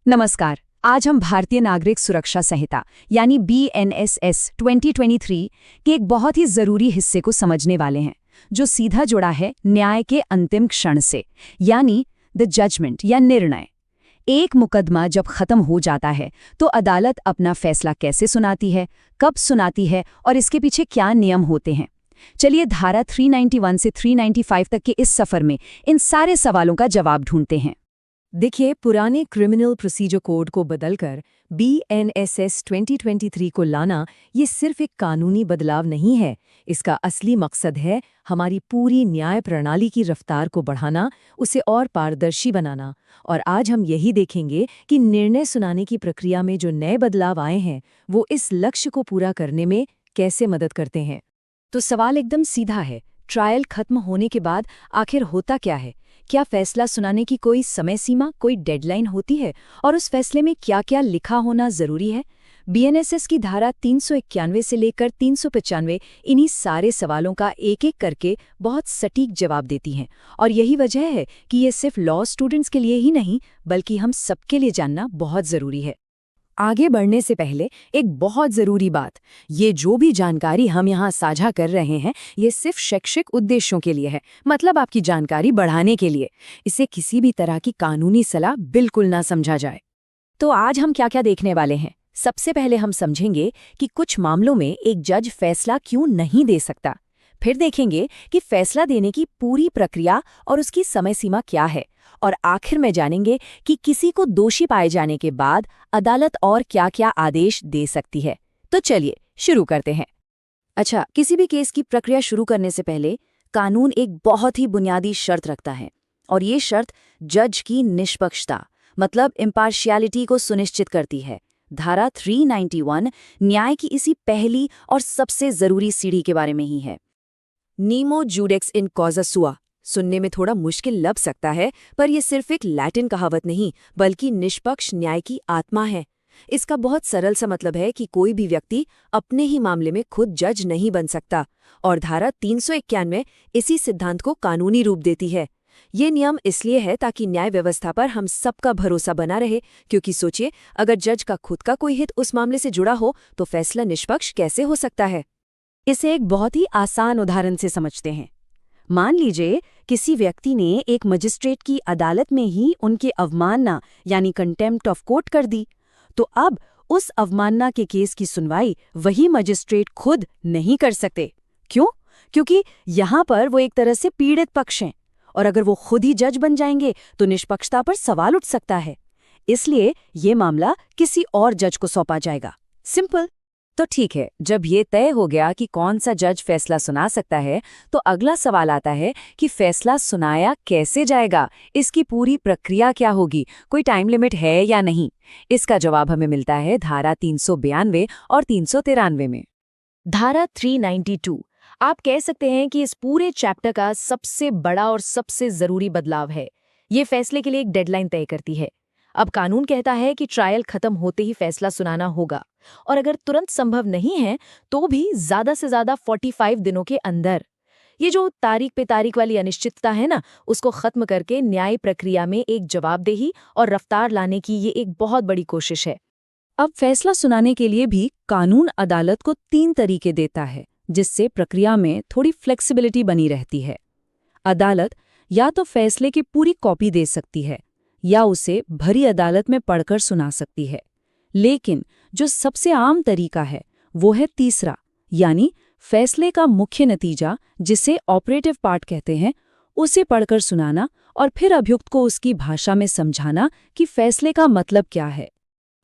नमस्कार। आज हम भारतीय नागरिक सुरक्षा संहिता यानी BNSS 2023 के एक बहुत ही जरूरी हिस्से को समझने वाले हैं, जो सीधा जुड़ा है न्याय के अंतिम क्षण से, यानी द जजमेंट या निर्णय। एक मुकदमा जब खत्म हो जाता है तो अदालत अपना फैसला कैसे सुनाती है, कब सुनाती है और इसके पीछे क्या नियम होते हैं। चलिए धारा 391 से 395 तक के इस सफर में इन सारे सवालों का जवाब ढूंढते हैं। देखिए, पुराने क्रिमिनल प्रोसीजर कोड को बदलकर BNSS 2023 को लाना ये सिर्फ एक कानूनी बदलाव नहीं है। इसका असली मकसद है हमारी पूरी न्याय प्रणाली की रफ्तार को बढ़ाना, उसे और पारदर्शी बनाना। और आज हम यही देखेंगे कि निर्णय सुनाने की प्रक्रिया में जो नए बदलाव आए हैं वो इस लक्ष्य को पूरा करने में कैसे मदद करते हैं। तो सवाल एकदम सीधा है, ट्रायल खत्म होने के बाद आखिर होता क्या है? क्या फैसला सुनाने की कोई समय सीमा, कोई डेडलाइन होती है? और उस फैसले में क्या क्या लिखा होना जरूरी है? BNSS की धारा 391 से लेकर 395 इन्हीं सारे सवालों का एक एक करके बहुत सटीक जवाब देती हैं। और यही वजह है कि ये सिर्फ लॉ स्टूडेंट्स के लिए ही नहीं, बल्कि हम सबके लिए जानना बहुत जरूरी है। आगे बढ़ने से पहले एक बहुत ज़रूरी बात, ये जो भी जानकारी हम यहाँ साझा कर रहे हैं ये सिर्फ शैक्षिक उद्देश्यों के लिए है, मतलब आपकी जानकारी बढ़ाने के लिए। इसे किसी भी तरह की कानूनी सलाह बिल्कुल ना समझा जाए। तो आज हम क्या क्या देखने वाले हैं? सबसे पहले हम समझेंगे कि कुछ मामलों में एक जज फैसला क्यों नहीं दे सकता। फिर देखेंगे कि फैसला देने की पूरी प्रक्रिया और उसकी समय सीमा क्या है। और आखिर में जानेंगे कि किसी को दोषी पाए जाने के बाद अदालत और क्या-क्या आदेश दे सकती है। तो चलिए शुरू करते हैं। अच्छा, किसी भी केस की प्रक्रिया शुरू करने से पहले कानून एक बहुत ही बुनियादी शर्त रखता है, और ये शर्त जज की निष्पक्षता मतलब इम्पार्शियलिटी को सुनिश्चित करती है। धारा 391 न्याय की इसी पहली और सबसे जरूरी सीढ़ी के बारे में ही है। नीमो जूडेक्स इन कॉजा सुआ सुनने में थोड़ा मुश्किल लग सकता है, पर यह सिर्फ एक लैटिन कहावत नहीं बल्कि निष्पक्ष न्याय की आत्मा है। इसका बहुत सरल सा मतलब है कि कोई भी व्यक्ति अपने ही मामले में खुद जज नहीं बन सकता, और धारा 391 इसी सिद्धांत को कानूनी रूप देती है। ये नियम इसलिए है ताकि न्याय व्यवस्था पर हम सबका भरोसा बना रहे, क्योंकि सोचिए, अगर जज का खुद का कोई हित उस मामले से जुड़ा हो तो फैसला निष्पक्ष कैसे हो सकता है। इसे एक बहुत ही आसान उदाहरण से समझते हैं। मान लीजिए किसी व्यक्ति ने एक मजिस्ट्रेट की अदालत में ही उनकी अवमानना यानी कंटेम्प्ट ऑफ कोर्ट कर दी, तो अब उस अवमानना के केस की सुनवाई वही मजिस्ट्रेट खुद नहीं कर सकते। क्यों? क्योंकि यहाँ पर वो एक तरह से पीड़ित पक्ष हैं, और अगर वो खुद ही जज बन जाएंगे तो निष्पक्षता पर सवाल उठ सकता है। इसलिए ये मामला किसी और जज को सौंपा जाएगा। सिंपल। तो ठीक है, जब ये तय हो गया कि कौन सा जज फैसला सुना सकता है, तो अगला सवाल आता है कि फैसला सुनाया कैसे जाएगा, इसकी पूरी प्रक्रिया क्या होगी, कोई टाइम लिमिट है या नहीं। इसका जवाब हमें मिलता है धारा 392 और 393 में। धारा 392 आप कह सकते हैं कि इस पूरे चैप्टर का सबसे बड़ा और सबसे जरूरी बदलाव है। ये फैसले के लिए एक डेडलाइन तय करती है। अब कानून कहता है कि ट्रायल खत्म होते ही फैसला सुनाना होगा, और अगर तुरंत संभव नहीं है तो भी ज्यादा से ज्यादा 45 दिनों के अंदर। ये जो तारीख पे तारीख वाली अनिश्चितता है ना, उसको खत्म करके न्याय प्रक्रिया में एक जवाबदेही और रफ्तार लाने की ये एक बहुत बड़ी कोशिश है। अब फैसला सुनाने के लिए भी कानून अदालत को 3 तरीके देता है, जिससे प्रक्रिया में थोड़ी फ्लेक्सिबिलिटी बनी रहती है। अदालत या तो फैसले की पूरी कॉपी दे सकती है या उसे भरी अदालत में पढ़कर सुना सकती है। लेकिन जो सबसे आम तरीका है वो है तीसरा, यानी फैसले का मुख्य नतीजा, जिसे ऑपरेटिव पार्ट कहते हैं, उसे पढ़कर सुनाना और फिर अभियुक्त को उसकी भाषा में समझाना कि फैसले का मतलब क्या है।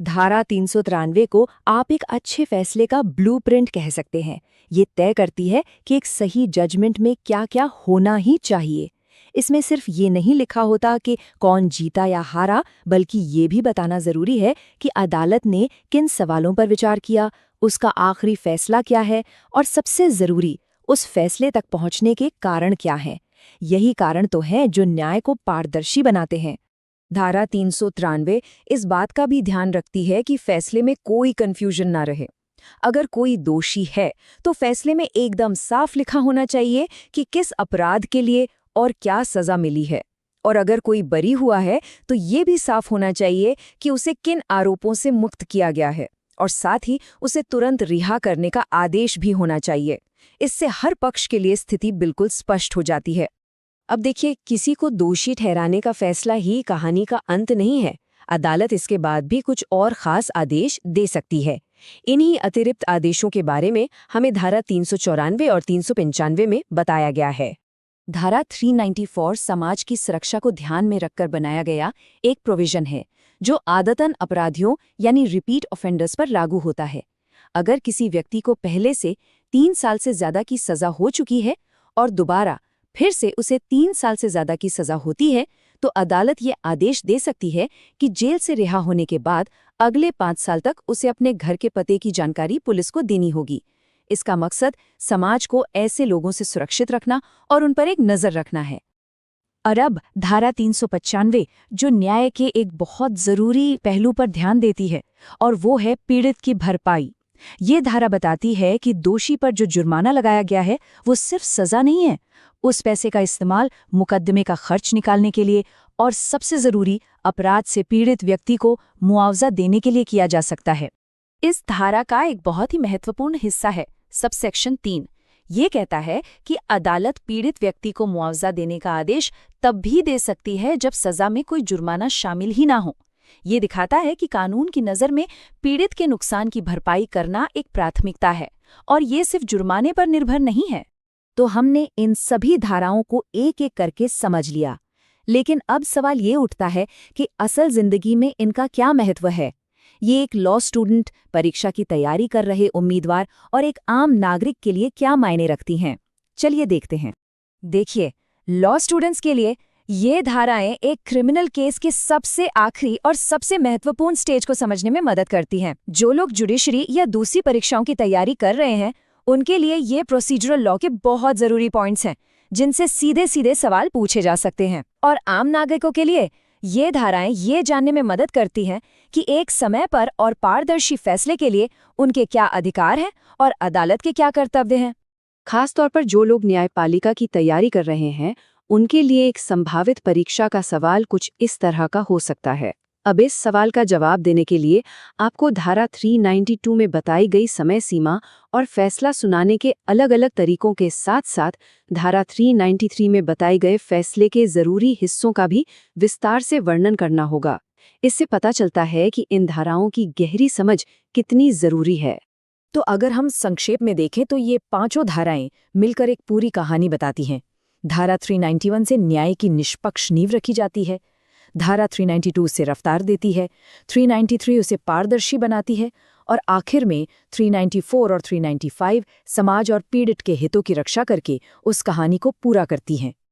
धारा 393 को आप एक अच्छे फैसले का ब्लूप्रिंट कह सकते हैं। ये तय करती है कि एक सही जजमेंट में क्या क्या होना ही चाहिए। इसमें सिर्फ ये नहीं लिखा होता कि कौन जीता या हारा, बल्कि ये भी बताना जरूरी है कि अदालत ने किन सवालों पर विचार किया, उसका आखिरी फैसला क्या है, और सबसे जरूरी, उस फैसले तक पहुंचने के कारण क्या हैं। यही कारण तो है जो न्याय को पारदर्शी बनाते हैं। धारा 393 इस बात का भी ध्यान रखती है कि फैसले में कोई कंफ्यूजन ना रहे। अगर कोई दोषी है तो फैसले में एकदम साफ लिखा होना चाहिए कि किस अपराध के लिए और क्या सजा मिली है। और अगर कोई बरी हुआ है तो ये भी साफ होना चाहिए कि उसे किन आरोपों से मुक्त किया गया है, और साथ ही उसे तुरंत रिहा करने का आदेश भी होना चाहिए। इससे हर पक्ष के लिए स्थिति बिल्कुल स्पष्ट हो जाती है। अब देखिए, किसी को दोषी ठहराने का फैसला ही कहानी का अंत नहीं है। अदालत इसके बाद भी कुछ और खास आदेश दे सकती है। इन्हीं अतिरिक्त आदेशों के बारे में हमें धारा 394 और 395 में बताया गया है। धारा 394 समाज की सुरक्षा को ध्यान में रखकर बनाया गया एक प्रोविजन है, जो आदतन अपराधियों यानी रिपीट ऑफेंडर्स पर लागू होता है। अगर किसी व्यक्ति को पहले से 3 साल से ज्यादा की सजा हो चुकी है और दोबारा फिर से उसे 3 साल से ज्यादा की सजा होती है, तो अदालत ये आदेश दे सकती है कि जेल से रिहा होने के बाद अगले 5 साल तक उसे अपने घर के पते की जानकारी पुलिस को देनी होगी। इसका मकसद समाज को ऐसे लोगों से सुरक्षित रखना और उन पर एक नज़र रखना है। और अब धारा 395, जो न्याय के एक बहुत ज़रूरी पहलू पर ध्यान देती है, और वो है पीड़ित की भरपाई। ये धारा बताती है कि दोषी पर जो जुर्माना लगाया गया है वो सिर्फ सज़ा नहीं है, उस पैसे का इस्तेमाल मुकदमे का खर्च निकालने के लिए और सबसे ज़रूरी अपराध से पीड़ित व्यक्ति को मुआवजा देने के लिए किया जा सकता है। इस धारा का एक बहुत ही महत्वपूर्ण हिस्सा है सबसेक्शन 3। ये कहता है कि अदालत पीड़ित व्यक्ति को मुआवजा देने का आदेश तब भी दे सकती है जब सजा में कोई जुर्माना शामिल ही ना हो। ये दिखाता है कि कानून की नज़र में पीड़ित के नुकसान की भरपाई करना एक प्राथमिकता है और ये सिर्फ जुर्माने पर निर्भर नहीं है। तो हमने इन सभी धाराओं को एक एक करके समझ लिया, लेकिन अब सवाल ये उठता है कि असल जिंदगी में इनका क्या महत्व है। ये एक लॉ स्टूडेंट, परीक्षा की तैयारी कर रहे उम्मीदवार और एक आम नागरिक के लिए क्या मायने रखती हैं? चलिए देखते हैं। देखिए, लॉ स्टूडेंट्स के लिए ये धाराएं एक क्रिमिनल केस के सबसे आखिरी और सबसे महत्वपूर्ण स्टेज को समझने में मदद करती हैं। जो लोग जुडिशरी या दूसरी परीक्षाओं की तैयारी कर रहे हैं, उनके लिए ये प्रोसीजरल लॉ के बहुत जरूरी पॉइंट्स हैं, जिनसे सीधे सीधे सवाल पूछे जा सकते हैं। और आम नागरिकों के लिए ये धाराएं ये जानने में मदद करती हैं कि एक समय पर और पारदर्शी फैसले के लिए उनके क्या अधिकार हैं और अदालत के क्या कर्तव्य हैं। खासतौर पर जो लोग न्यायपालिका की तैयारी कर रहे हैं, उनके लिए एक संभावित परीक्षा का सवाल कुछ इस तरह का हो सकता है। अब इस सवाल का जवाब देने के लिए आपको धारा 392 में बताई गई समय सीमा और फैसला सुनाने के अलग अलग तरीकों के साथ साथ धारा 393 में बताए गए फैसले के जरूरी हिस्सों का भी विस्तार से वर्णन करना होगा। इससे पता चलता है कि इन धाराओं की गहरी समझ कितनी जरूरी है। तो अगर हम संक्षेप में देखें तो ये पांचों धाराएं मिलकर एक पूरी कहानी बताती हैं। धारा 391 से न्याय की निष्पक्ष नींव रखी जाती है। धारा 392 उसे रफ्तार देती है, 393 उसे पारदर्शी बनाती है और आखिर में 394 और 395 समाज और पीड़ित के हितों की रक्षा करके उस कहानी को पूरा करती हैं।